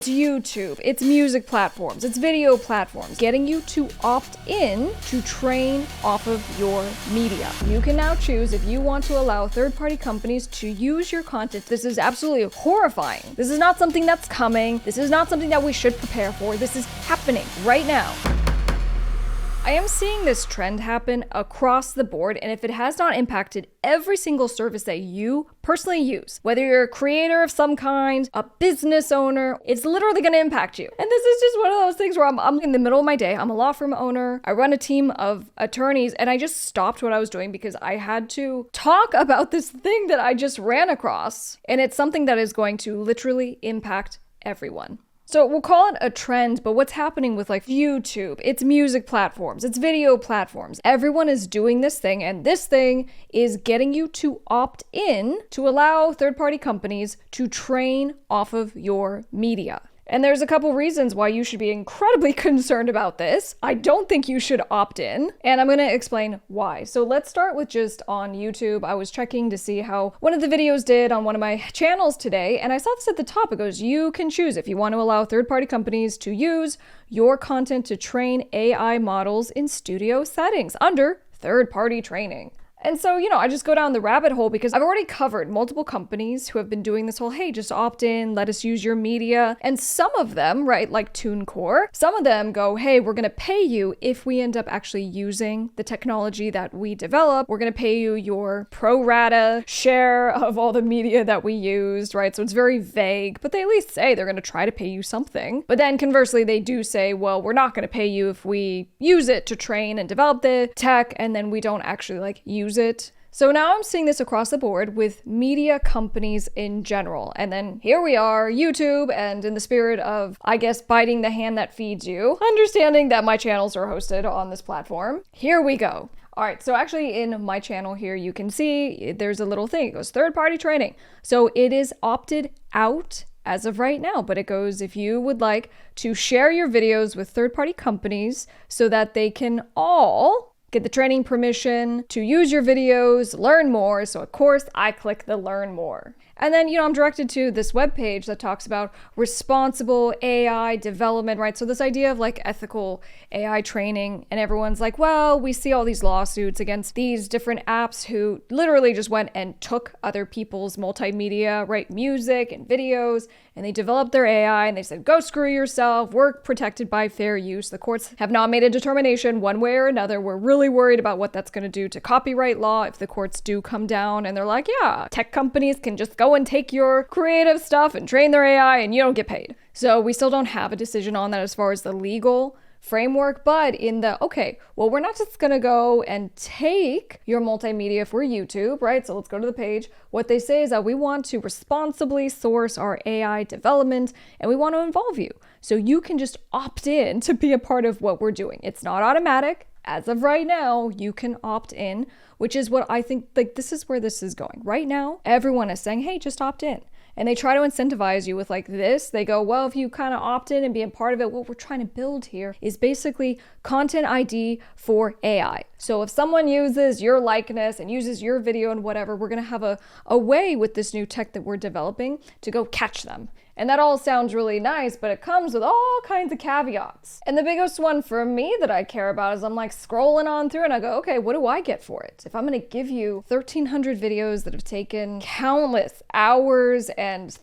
It's YouTube, it's music platforms, it's video platforms, getting you to opt in to train off of your media. You can now choose if you want to allow third-party companies to use your content. This is absolutely horrifying. This is not something that's coming. This is not something that we should prepare for. This is happening right now. I am seeing this trend happen across the board, and if it has not impacted every single service that you personally use, whether you're a creator of some kind, a business owner, it's literally going to impact you. And this is just one of those things where I'm in the middle of my day. I'm a law firm owner. I run a team of attorneys, and I just stopped what I was doing because I had to talk about this thing that I just ran across, and it's something that is going to literally impact everyone. So we'll call it a trend, but what's happening with like YouTube, it's music platforms, it's video platforms. Everyone is doing this thing, and this thing is getting you to opt in to allow third-party companies to train off of your media. And there's a couple reasons why you should be incredibly concerned about this. I don't think you should opt in, and I'm going to explain why. So let's start with just on YouTube. I was checking to see how one of the videos did on one of my channels today, and I saw this at the top. It goes, you can choose if you want to allow third-party companies to use your content to train AI models in studio settings under third-party training. And so, I just go down the rabbit hole because I've already covered multiple companies who have been doing this whole, hey, just opt in, let us use your media. And some of them, right, like TuneCore, some of them go, hey, we're going to pay you if we end up actually using the technology that we develop. We're going to pay you your pro rata share of all the media that we used, right? So it's very vague, but they at least say they're going to try to pay you something. But then conversely, they do say, well, we're not going to pay you if we use it to train and develop the tech, and then we don't actually use it. So now I'm seeing this across the board with media companies in general. And then here we are, YouTube, and in the spirit of, I guess, biting the hand that feeds you, understanding that my channels are hosted on this platform, here we go. All right, so actually in my channel here, you can see there's a little thing. It goes third-party training. So it is opted out as of right now, but it goes, if you would like to share your videos with third-party companies so that they can all get the training permission to use your videos, learn more. So of course I click the learn more. And then, I'm directed to this webpage that talks about responsible AI development, right? So this idea of ethical AI training, and everyone's like, well, we see all these lawsuits against these different apps who literally just went and took other people's multimedia, right? Music and videos, and they developed their AI and they said, go screw yourself. We're protected by fair use. The courts have not made a determination one way or another. We're really worried about what that's going to do to copyright law if the courts do come down. And they're like, yeah, tech companies can just go and take your creative stuff and train their AI and you don't get paid. So we still don't have a decision on that as far as the legal framework, but in the, okay, well, we're not just gonna go and take your multimedia for YouTube, right? So let's go to the page. What they say is that we want to responsibly source our AI development and we want to involve you. So you can just opt in to be a part of what we're doing. It's not automatic. As of right now, you can opt in, which is what I think, this is where this is going. Right now, everyone is saying, hey, just opt in. And they try to incentivize you with this. They go, well, if you kind of opt in and be a part of it, what we're trying to build here is basically content ID for AI. So if someone uses your likeness and uses your video and whatever, we're going to have a way with this new tech that we're developing to go catch them. And that all sounds really nice, but it comes with all kinds of caveats. And the biggest one for me that I care about is I'm scrolling on through and I go, okay, what do I get for it? If I'm going to give you 1,300 videos that have taken countless hours and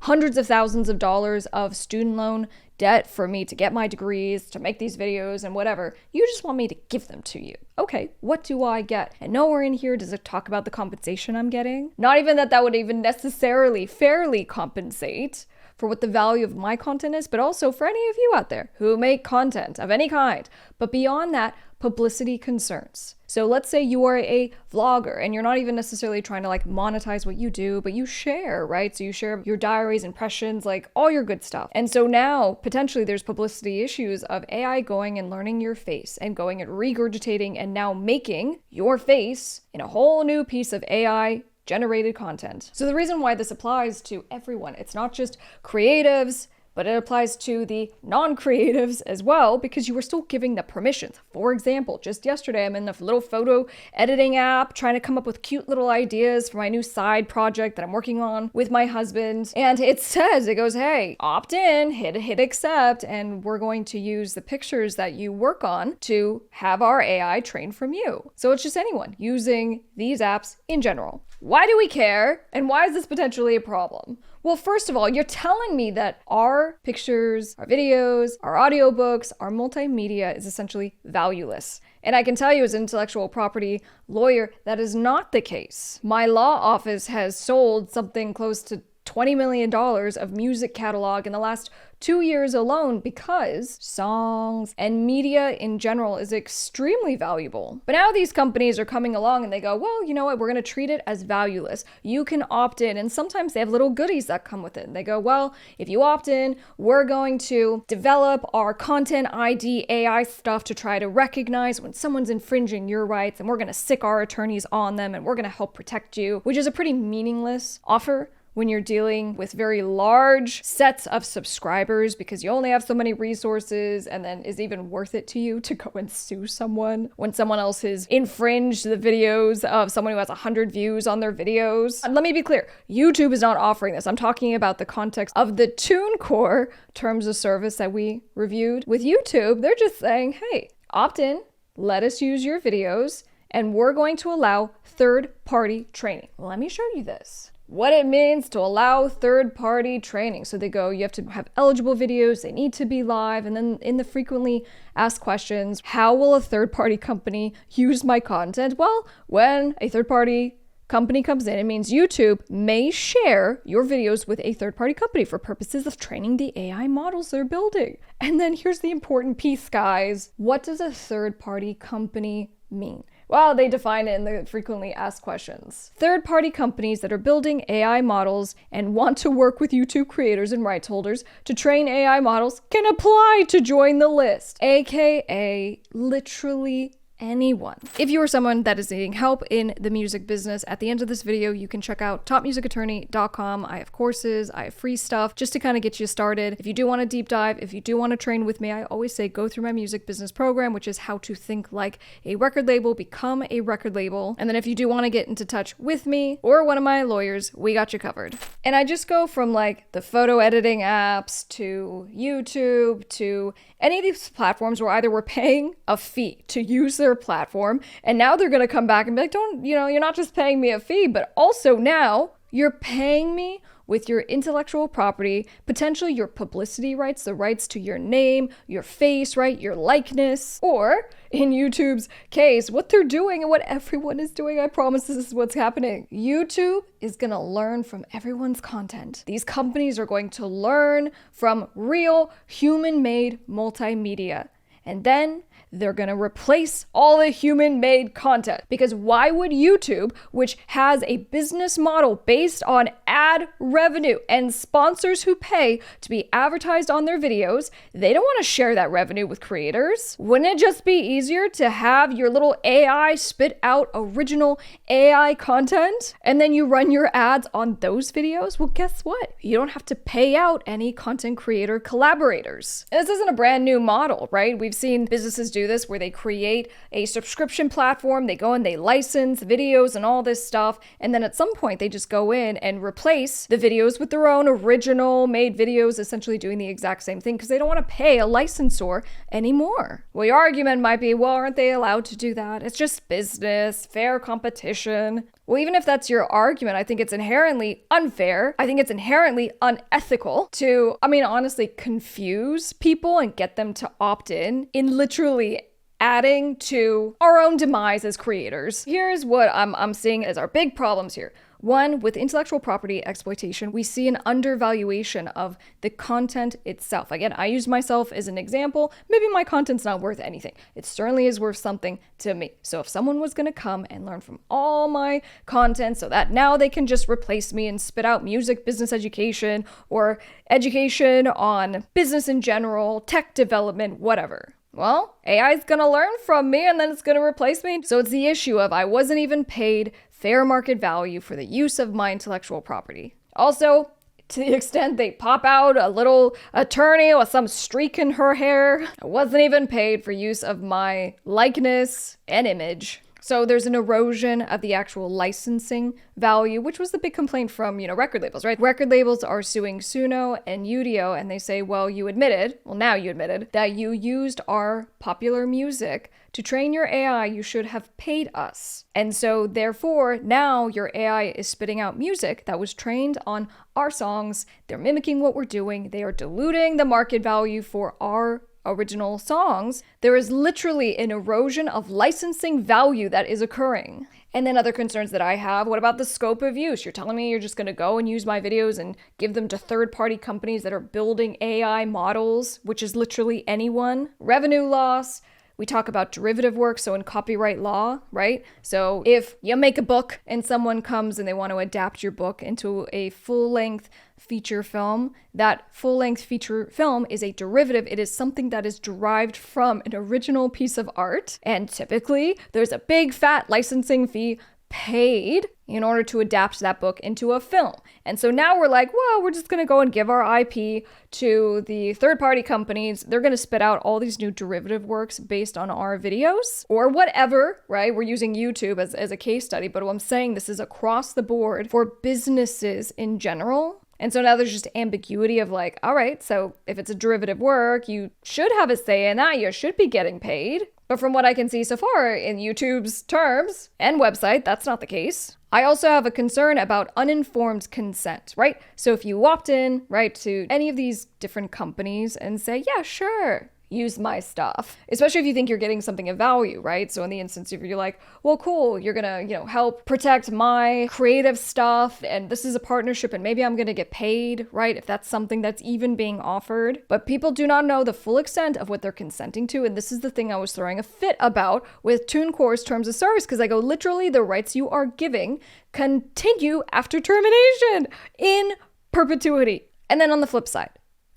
hundreds of thousands of dollars of student loan debt for me to get my degrees, to make these videos and whatever, you just want me to give them to you. Okay, what do I get? And nowhere in here does it talk about the compensation I'm getting. Not even that would even necessarily fairly compensate for what the value of my content is, but also for any of you out there who make content of any kind. But beyond that, publicity concerns. So let's say you are a vlogger and you're not even necessarily trying to monetize what you do, but you share, right? So you share your diaries, impressions, all your good stuff. And so now potentially there's publicity issues of AI going and learning your face and going and regurgitating and now making your face in a whole new piece of AI generated content. So the reason why this applies to everyone, it's not just creatives, but it applies to the non-creatives as well, because you are still giving the permissions. For example, just yesterday, I'm in a little photo editing app trying to come up with cute little ideas for my new side project that I'm working on with my husband. And it goes, hey, opt in, hit accept, and we're going to use the pictures that you work on to have our AI train from you. So it's just anyone using these apps in general. Why do we care? And why is this potentially a problem? Well, first of all, you're telling me that our pictures, our videos, our audiobooks, our multimedia is essentially valueless. And I can tell you as an intellectual property lawyer, that is not the case. My law office has sold something close to $20 million of music catalog in the last 2 years alone, because songs and media in general is extremely valuable. But now these companies are coming along and they go, well, you know what, we're going to treat it as valueless. You can opt in, and sometimes they have little goodies that come with it. And they go, well, if you opt in, we're going to develop our content ID AI stuff to try to recognize when someone's infringing your rights, and we're going to sick our attorneys on them, and we're going to help protect you, which is a pretty meaningless offer when you're dealing with very large sets of subscribers, because you only have so many resources. And then is it even worth it to you to go and sue someone when someone else has infringed the videos of someone who has 100 views on their videos? And let me be clear, YouTube is not offering this. I'm talking about the context of the TuneCore terms of service that we reviewed. With YouTube, they're just saying, hey, opt in, let us use your videos, and we're going to allow third-party training. Let me show you this. What it means to allow third-party training. So they go, you have to have eligible videos, they need to be live, and then in the frequently asked questions, how will a third-party company use my content? Well, when a third-party company comes in, it means YouTube may share your videos with a third-party company for purposes of training the AI models they're building. And then here's the important piece, guys. What does a third-party company mean? Well, they define it in the frequently asked questions. Third-party companies that are building AI models and want to work with YouTube creators and rights holders to train AI models can apply to join the list, aka literally anyone. If you are someone that is needing help in the music business, at the end of this video, you can check out topmusicattorney.com. I have courses, I have free stuff just to kind of get you started. If you do want to deep dive, if you do want to train with me, I always say go through my music business program, which is how to think like a record label, become a record label. And then if you do want to get into touch with me or one of my lawyers, we got you covered. And I just go from like the photo editing apps to YouTube to any of these platforms where either we're paying a fee to use their platform, and now they're going to come back and be like, you're not just paying me a fee, but also now you're paying me with your intellectual property, potentially your publicity rights, the rights to your name, your face, right, your likeness, or in YouTube's case, what they're doing and what everyone is doing, I promise this is what's happening. YouTube is gonna learn from everyone's content. These companies are going to learn from real human-made multimedia. And then they're gonna replace all the human-made content. Because why would YouTube, which has a business model based on ad revenue and sponsors who pay to be advertised on their videos, they don't wanna share that revenue with creators? Wouldn't it just be easier to have your little AI spit out original AI content and then you run your ads on those videos? Well, guess what? You don't have to pay out any content creator collaborators. And this isn't a brand new model, right? We've seen businesses do this where they create a subscription platform, they go and they license videos and all this stuff, and then at some point they just go in and replace the videos with their own original made videos, essentially doing the exact same thing because they don't want to pay a licensor anymore. Well, your argument might be, well, aren't they allowed to do that? It's just business, fair competition. Well, even if that's your argument, I think it's inherently unfair. I think it's inherently unethical to, honestly, confuse people and get them to opt in literally adding to our own demise as creators. Here's what I'm seeing as our big problems here. One, with intellectual property exploitation, we see an undervaluation of the content itself. Again, I use myself as an example. Maybe my content's not worth anything. It certainly is worth something to me. So if someone was going to come and learn from all my content so that now they can just replace me and spit out music business education or education on business in general, tech development, whatever. Well, AI is going to learn from me and then it's going to replace me. So it's the issue of I wasn't even paid fair market value for the use of my intellectual property. Also, to the extent they pop out a little attorney with some streak in her hair. I wasn't even paid for use of my likeness and image. So there's an erosion of the actual licensing value, which was the big complaint from, record labels, right? Record labels are suing Suno and Udio, and they say, now you admitted that you used our popular music to train your AI. You should have paid us. And so therefore, now your AI is spitting out music that was trained on our songs. They're mimicking what we're doing. They are diluting the market value for our original songs. There is literally an erosion of licensing value that is occurring. And then other concerns that I have, what about the scope of use? You're telling me you're just going to go and use my videos and give them to third-party companies that are building AI models, which is literally anyone. Revenue loss. We talk about derivative work, so in copyright law, right? So if you make a book and someone comes and they want to adapt your book into a full-length feature film, that full-length feature film is a derivative. It is something that is derived from an original piece of art. And typically, there's a big fat licensing fee paid in order to adapt that book into a film. And so now we're like, well, we're just going to go and give our IP to the third-party companies. They're going to spit out all these new derivative works based on our videos or whatever, right? We're using YouTube as a case study, but what I'm saying, this is across the board for businesses in general. And so now there's just ambiguity of like, all right, so if it's a derivative work, you should have a say in that. You should be getting paid. But from what I can see so far in YouTube's terms and website, that's not the case. I also have a concern about uninformed consent, right? So if you opt in, right, to any of these different companies and say, yeah, sure, use my stuff, especially if you think you're getting something of value, right? So in the instance if you're like, well, cool, you're gonna, help protect my creative stuff, and this is a partnership, and maybe I'm gonna get paid, right? If that's something that's even being offered. But people do not know the full extent of what they're consenting to, and this is the thing I was throwing a fit about with TuneCore's terms of service, because I go, literally, the rights you are giving continue after termination in perpetuity. And then on the flip side,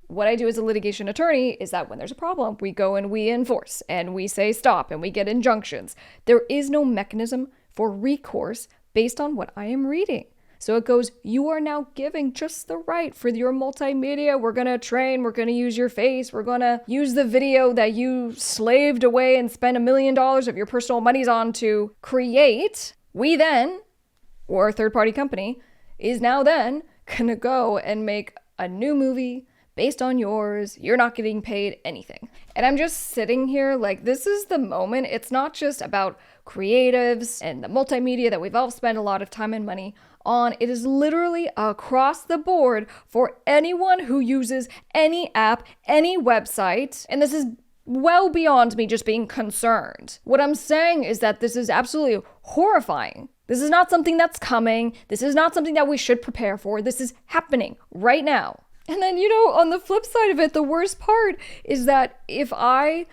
what I do as a litigation attorney is that when there's a problem, we go and we enforce and we say stop and we get injunctions. There is no mechanism for recourse based on what I am reading. So it goes, you are now giving just the right for your multimedia. We're going to train, we're going to use your face, we're going to use the video that you slaved away and spent $1 million of your personal monies on to create. We then, or a third-party company, is now then going to go and make a new movie based on yours. You're not getting paid anything. And I'm just sitting here like, this is the moment. It's not just about creatives and the multimedia that we've all spent a lot of time and money on. It is literally across the board for anyone who uses any app, any website. And this is well beyond me just being concerned. What I'm saying is that this is absolutely horrifying. This is not something that's coming. This is not something that we should prepare for. This is happening right now. And then, on the flip side of it, the worst part is that if I,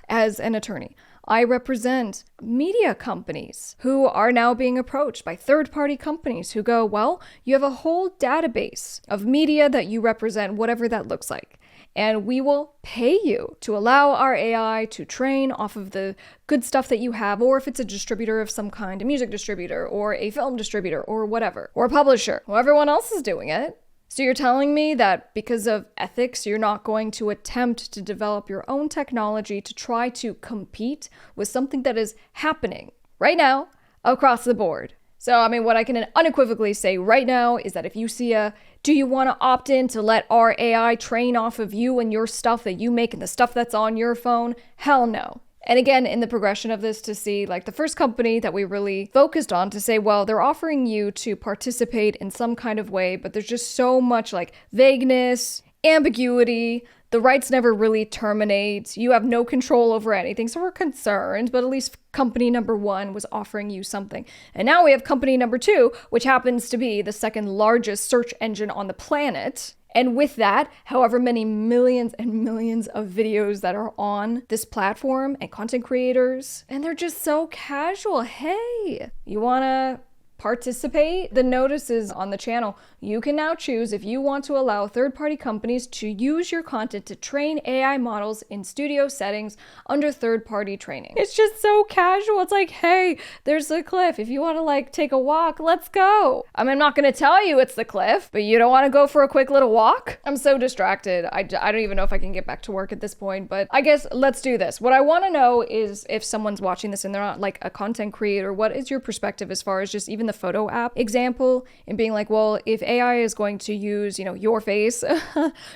as an attorney, I represent media companies who are now being approached by third-party companies who go, well, you have a whole database of media that you represent, whatever that looks like. And we will pay you to allow our AI to train off of the good stuff that you have, or if it's a distributor of some kind, a music distributor, or a film distributor, or whatever, or a publisher, well, everyone else is doing it. So you're telling me that because of ethics, you're not going to attempt to develop your own technology to try to compete with something that is happening right now across the board. So, what I can unequivocally say right now is that if you see do you want to opt in to let our AI train off of you and your stuff that you make and the stuff that's on your phone? Hell no. And again, in the progression of this, to see like the first company that we really focused on to say, well, they're offering you to participate in some kind of way, but there's just so much like vagueness, ambiguity, the rights never really terminate, you have no control over anything. So we're concerned, but at least company number one was offering you something. And now we have company number two, which happens to be the second largest search engine on the planet. And with that, however many millions and millions of videos that are on this platform and content creators, and they're just so casual. Hey, you wanna participate. The notices on the channel, you can now choose if you want to allow third-party companies to use your content to train AI models in studio settings under third-party training. It's just so casual. It's like, hey, there's the cliff. If you want to like take a walk, let's go. I mean, I'm not going to tell you it's the cliff, but you don't want to go for a quick little walk? I'm so distracted. I don't even know if I can get back to work at this point, but I guess let's do this. What I want to know is if someone's watching this and they're not like a content creator, what is your perspective as far as just even the photo app example and being like, well, if AI is going to use, your face,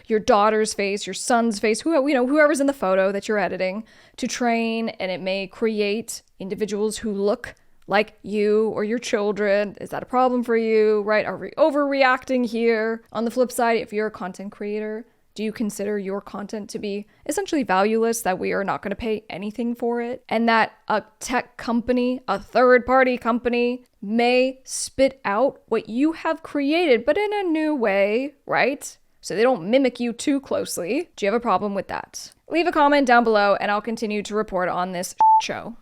your daughter's face, your son's face, whoever's in the photo that you're editing to train, and it may create individuals who look like you or your children. Is that a problem for you, right? Are we overreacting here? On the flip side, if you're a content creator, do you consider your content to be essentially valueless, that we are not going to pay anything for it, and that a tech company, a third-party company, may spit out what you have created, but in a new way, right? So they don't mimic you too closely. Do you have a problem with that? Leave a comment down below and I'll continue to report on this show.